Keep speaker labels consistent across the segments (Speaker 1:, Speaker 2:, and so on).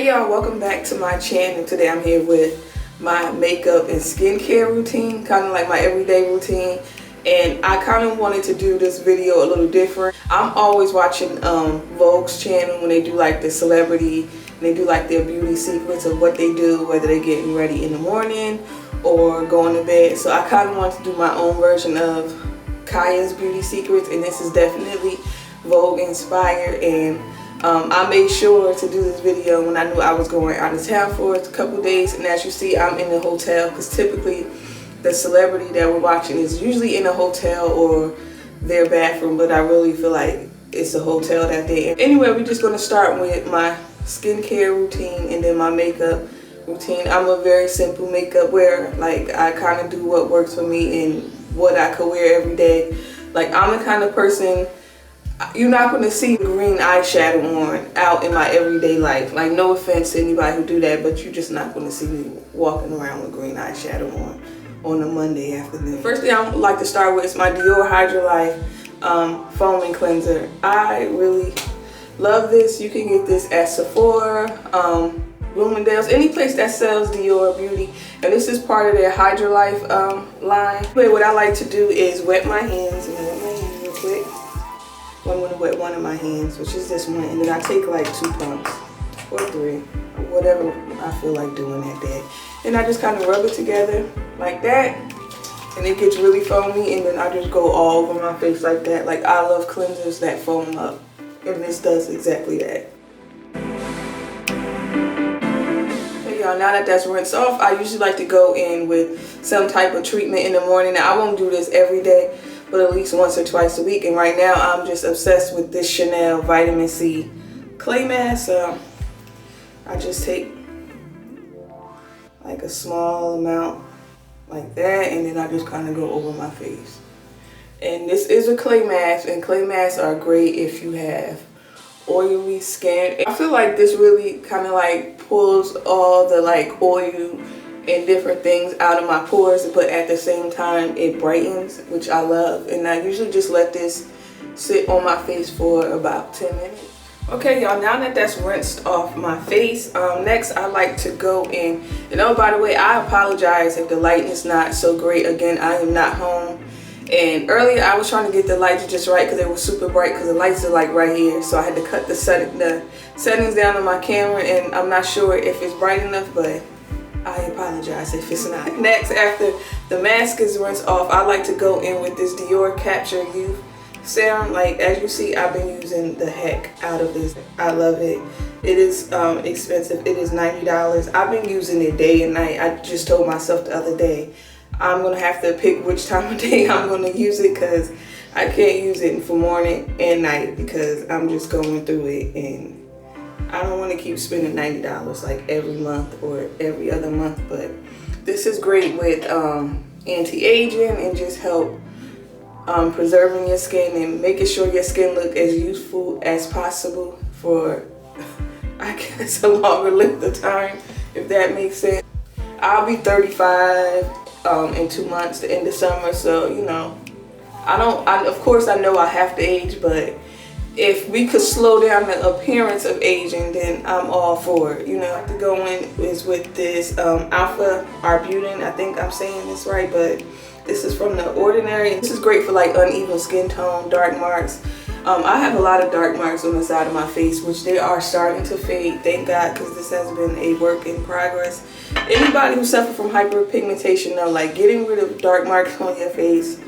Speaker 1: Hey y'all, welcome back to my channel. Today I'm here with my makeup and skincare routine, kind of like my everyday routine. And I kind of wanted to do this video a little different. I'm always watching Vogue's channel when they do like the celebrity, and they do like their beauty secrets of what they do, whether they're getting ready in the morning or going to bed. So I kind of wanted to do my own version of Kaia's beauty secrets, and this is definitely Vogue inspired. And I made sure to do this video when I knew I was going out of town for a couple days. And as you see, I'm in the hotel because typically the celebrity that we're watching is usually in a hotel or their bathroom, but I really feel like it's a hotel that day. Anyway, we're just going to start with my skincare routine and then my makeup routine. I'm a very simple makeup wearer. Like, I kind of do what works for me and what I could wear every day. Like, I'm the kind of person, you're not going to see green eyeshadow on out in my everyday life. Like, no offense to anybody who do that, but you're just not going to see me walking around with green eyeshadow on a Monday afternoon. First thing I would like to start with is my Dior Hydra Life Foaming Cleanser. I really love this. You can get this at Sephora, Bloomingdale's, any place that sells Dior beauty. And this is part of their Hydra Life line. But what I like to do is wet my hands. I'm gonna wet my hands real quick. I'm gonna wet one of my hands, which is this one, and then I take like 2 pumps or 3, whatever I feel like doing that day. And I just kind of rub it together like that, and it gets really foamy, and then I just go all over my face like that. Like, I love cleansers that foam up, and this does exactly that. Okay, y'all, now that that's rinsed off, I usually like to go in with some type of treatment in the morning. Now, I won't do this every day, but at least once or twice a week. And right now, I'm just obsessed with this Chanel Vitamin C Clay Mask. I just take like a small amount like that, and then I just kind of go over my face. And this is a clay mask, and clay masks are great if you have oily skin. I feel like this really kind of like pulls all the like oil and different things out of my pores, but at the same time it brightens, which I love. And I usually just let this sit on my face for about 10 minutes. Okay, y'all, now that that's rinsed off my face, next I like to go in, and oh, by the way, I apologize if the lighting is not so great. Again, I am not home, and earlier I was trying to get the lights just right because they were super bright, because the lights are like right here, so I had to cut the settings down on my camera, and I'm not sure if it's bright enough, but I apologize if it's not. Next, after the mask is rinsed off, I like to go in with this Dior Capture Youth serum. Like, as you see, I've been using the heck out of this. I love it. It is expensive. It is $90. I've been using it day and night. I just told myself the other day I'm gonna have to pick which time of day I'm gonna use it, because I can't use it for morning and night because I'm just going through it, and I don't want to keep spending $90 like every month or every other month. But this is great with anti-aging and just help preserving your skin and making sure your skin look as youthful as possible for, I guess, a longer length of time, if that makes sense. I'll be 35 in 2 months, the end of summer, so you know, of course I know I have to age, but if we could slow down the appearance of aging, then I'm all for it. You know, I have to go in is with this Alpha Arbutin. I think I'm saying this right, but this is from The Ordinary. This is great for like uneven skin tone, dark marks. I have a lot of dark marks on the side of my face, which they are starting to fade, thank God, because this has been a work in progress. Anybody who suffers from hyperpigmentation know, like, getting rid of dark marks on your face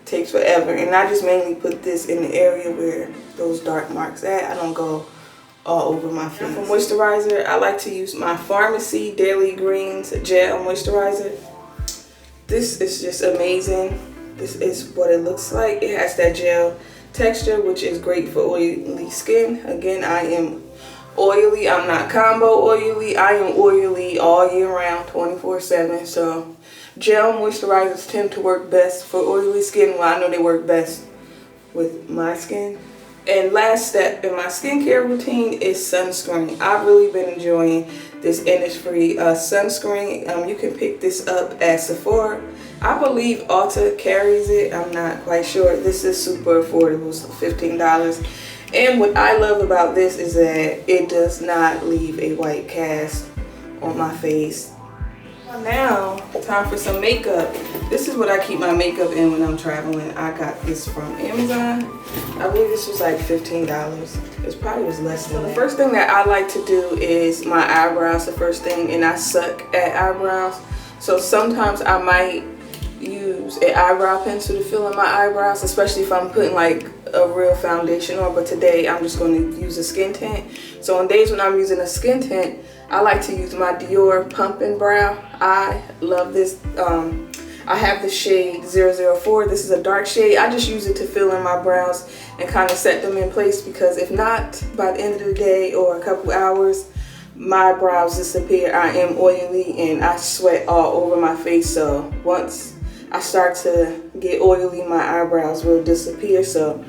Speaker 1: takes forever. And I just mainly put this in the area where those dark marks at. I don't go all over my face. For moisturizer, I like to use my Farmacy Daily Greens Gel Moisturizer. This is just amazing. This is what it looks like. It has that gel texture, which is great for oily skin. Again, I am oily. I'm not combo oily. I am oily all year round, 24/7. So gel moisturizers tend to work best for oily skin. Well, I know they work best with my skin. And last step in my skincare routine is sunscreen. I've really been enjoying this Innisfree sunscreen. You can pick this up at Sephora. I believe Ulta carries it. I'm not quite sure. This is super affordable, so $15. And what I love about this is that it does not leave a white cast on my face. Now, time for some makeup. This is what I keep my makeup in when I'm traveling. I got this from Amazon. I believe this was like $15. It probably was less than that. The first thing that I like to do is my eyebrows, the first thing, and I suck at eyebrows. So sometimes I might use an eyebrow pencil to fill in my eyebrows, especially if I'm putting like a real foundation on, but today I'm just going to use a skin tint. So on days when I'm using a skin tint, I like to use my Dior Pumpkin Brow. I love this. I have the shade 004. This is a dark shade. I just use it to fill in my brows and kind of set them in place, because if not, by the end of the day or a couple hours, my brows disappear. I am oily and I sweat all over my face. So once I start to get oily, my eyebrows will disappear. So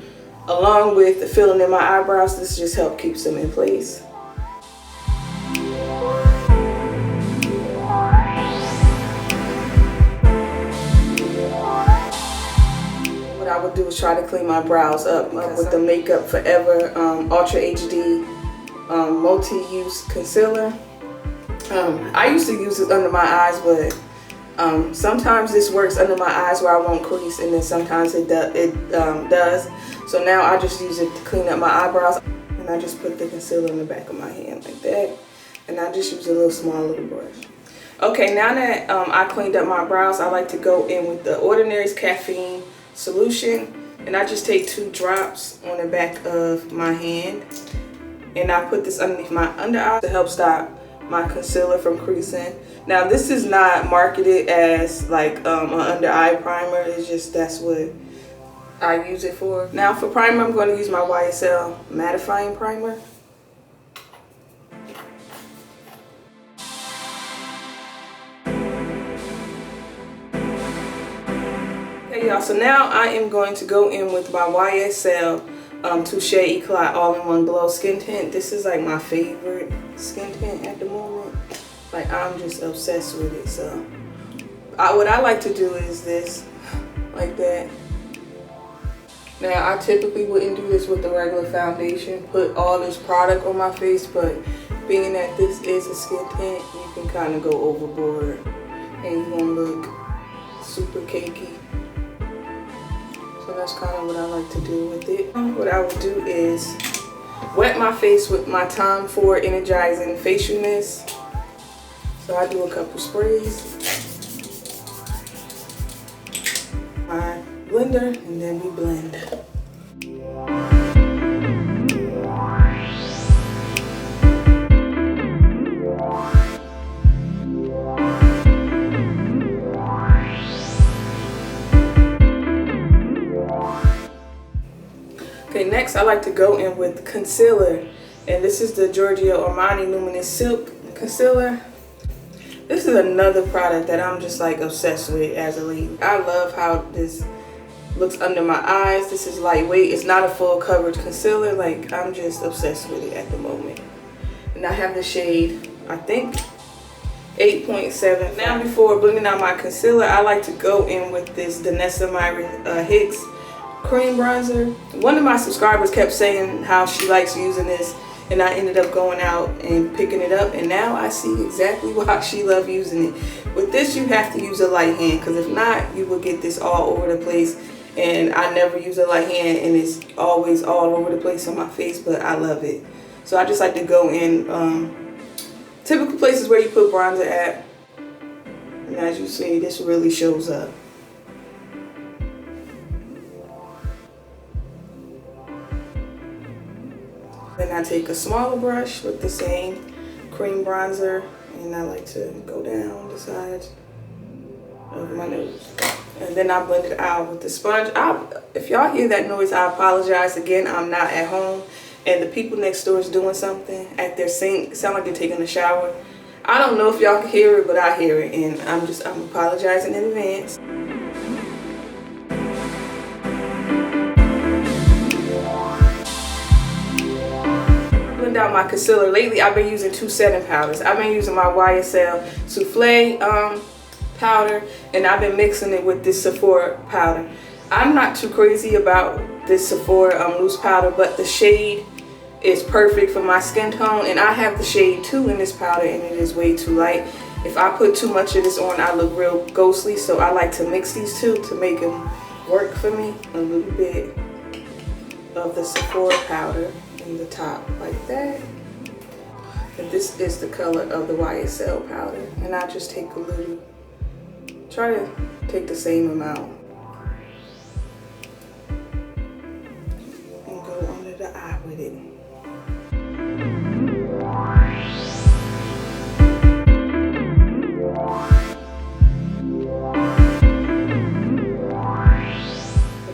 Speaker 1: along with the filling in my eyebrows, this just helps keep them in place. What I would do is try to clean my brows up with the Makeup Forever Ultra HD multi-use concealer. I used to use it under my eyes, but sometimes this works under my eyes where I won't crease, and then sometimes it does. So now I just use it to clean up my eyebrows, and I just put the concealer in the back of my hand like that, and I just use a small little brush. Okay, now that I cleaned up my brows, I like to go in with the Ordinary's Caffeine Solution, and I just take 2 drops on the back of my hand, and I put this underneath my under eye to help stop my concealer from creasing. Now this is not marketed as like an under eye primer, it's just that's what I use it for. Now for primer, I'm going to use my YSL mattifying primer. Okay y'all, so now I am going to go in with my YSL Touche Eclat All-in-One Glow Skin Tint. This is like my favorite skin tint at the moment. Like, I'm just obsessed with it. So what I like to do is this, like that. Now I typically wouldn't do this with the regular foundation, put all this product on my face, but being that this is a skin tint, you can kind of go overboard and you won't look super cakey. So that's kind of what I like to do with it. What I would do is wet my face with my Tom Ford Energizing Facial Mist. So I do a couple sprays. My blender, and then we blend. Okay, next I like to go in with concealer, and this is the Giorgio Armani Luminous Silk Concealer. This is another product that I'm just like obsessed with as a lady. I love how this looks under my eyes. This is lightweight. It's not a full coverage concealer. Like, I'm just obsessed with it at the moment. And I have the shade, I think, 8.7. Now before blending out my concealer, I like to go in with this Danessa Myrahicks cream bronzer. One of my subscribers kept saying how she likes using this, and I ended up going out and picking it up, and now I see exactly why she loves using it. With this, you have to use a light hand, because if not, you will get this all over the place, and I never use a light hand, and it's always all over the place on my face, but I love it. So I just like to go in typical places where you put bronzer at, and as you see, this really shows up. Then I take a smaller brush with the same cream bronzer, and I like to go down the sides of my nose. And then I blend it out with the sponge. If y'all hear that noise, I apologize. Again, I'm not at home, and the people next door is doing something at their sink. It sounds like they're taking a shower. I don't know if y'all can hear it, but I hear it, and I'm apologizing in advance. Out my concealer. Lately I've been using 2 setting powders. I've been using my YSL soufflé powder, and I've been mixing it with this Sephora powder. I'm not too crazy about this Sephora loose powder, but the shade is perfect for my skin tone, and I have the shade 2 in this powder, and it is way too light. If I put too much of this on, I look real ghostly, so I like to mix these two to make them work for me. A little bit of the Sephora powder in the top like that. And this is the color of the YSL powder, and I just take a little, try to take the same amount and go under the eye with it.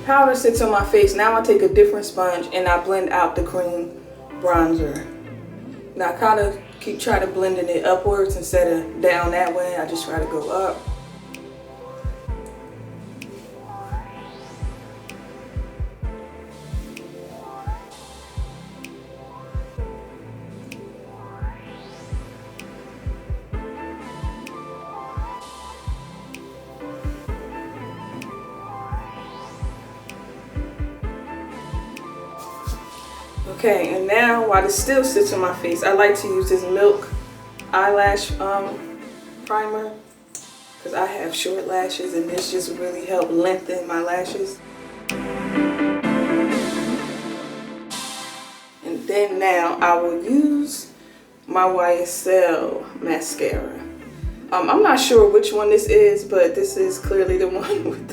Speaker 1: Powder sits on my face. Now I take a different sponge and I blend out the cream bronzer. Now I kind of keep trying to blending it upwards instead of down that way. I just try to go up. Okay, and now while this still sits on my face, I like to use this Milk eyelash primer because I have short lashes, and this just really helped lengthen my lashes. And then now I will use my YSL mascara. I'm not sure which one this is, but this is clearly the one with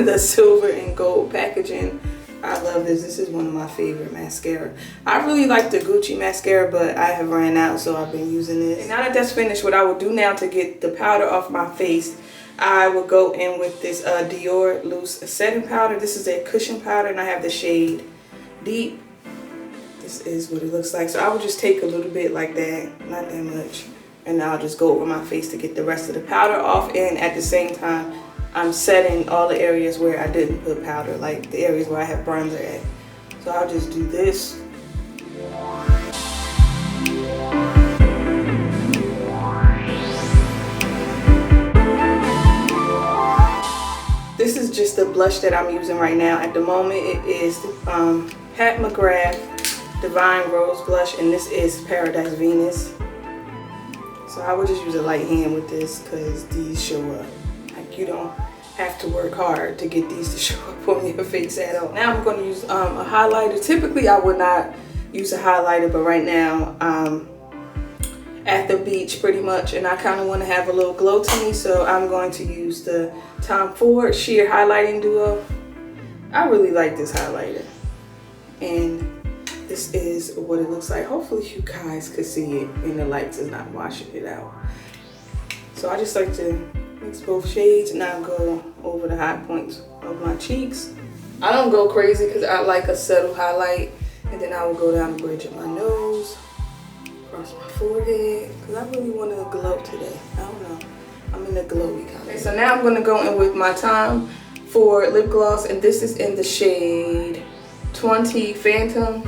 Speaker 1: the silver and gold packaging. I love this. This is one of my favorite mascara. I really like the Gucci mascara, but I have ran out, so I've been using this. And now that that's finished, what I will do now to get the powder off my face, I will go in with this Dior loose setting powder. This is a cushion powder, and I have the shade Deep. This is what it looks like. So I will just take a little bit like that, not that much, and I'll just go over my face to get the rest of the powder off, and at the same time, I'm setting all the areas where I didn't put powder, like the areas where I have bronzer at. So I'll just do this. This is just the blush that I'm using right now. At the moment, it is Pat McGrath Divine Rose Blush, and this is Paradise Venus. So I will just use a light hand with this because these show up. Like, you don't have to work hard to get these to show up on your face at all. Now I'm going to use a highlighter. Typically I would not use a highlighter, but right now I'm at the beach pretty much, and I kind of want to have a little glow to me, so I'm going to use the Tom Ford Sheer Highlighting Duo. I really like this highlighter, and this is what it looks like. Hopefully you guys could see it and the lights is not washing it out. So I just like to mix both shades, and I'll go over the high points of my cheeks. I don't go crazy because I like a subtle highlight, and then I will go down the bridge of my nose, across my forehead, because I really want to glow today. I don't know. I'm in a glowy kind. Okay, so now I'm going to go in with my Tom Ford lip gloss, and this is in the shade 20 Phantom.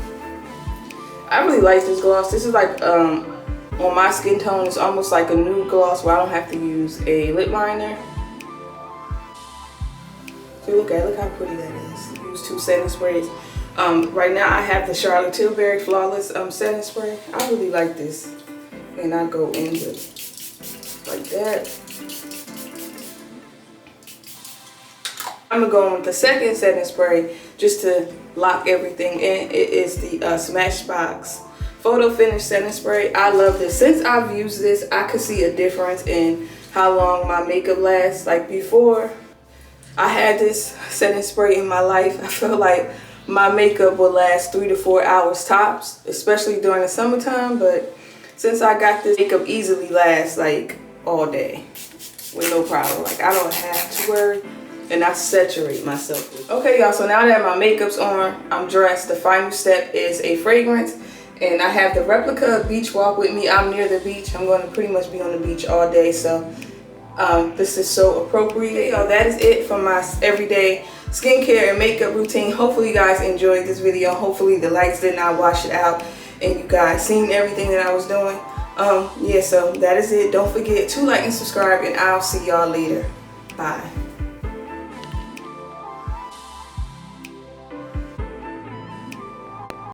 Speaker 1: I really like this gloss. This is like on my skin tone, it's almost like a nude gloss where I don't have to use a lip liner. So look how pretty that is. Use 2 setting sprays. Right now I have the Charlotte Tilbury Flawless setting spray. I really like this. And I go in with like that. I'm gonna go in with the second setting spray just to lock everything in. It is the Smashbox Photo Finish Setting Spray. I love this. Since I've used this, I could see a difference in how long my makeup lasts. Like before I had this setting spray in my life, I felt like my makeup would last 3 to 4 hours tops, especially during the summertime. But since I got this, makeup easily lasts like all day with no problem. Like I don't have to worry, and I saturate myself with it. Okay y'all, so now that my makeup's on, I'm dressed. The final step is a fragrance. And I have the replica Beach Walk with me. I'm near the beach. I'm going to pretty much be on the beach all day. So this is so appropriate. Y'all, that is it for my everyday skincare and makeup routine. Hopefully you guys enjoyed this video. Hopefully the lights did not wash it out, and you guys seen everything that I was doing. Yeah, so that is it. Don't forget to like and subscribe, and I'll see y'all later. Bye.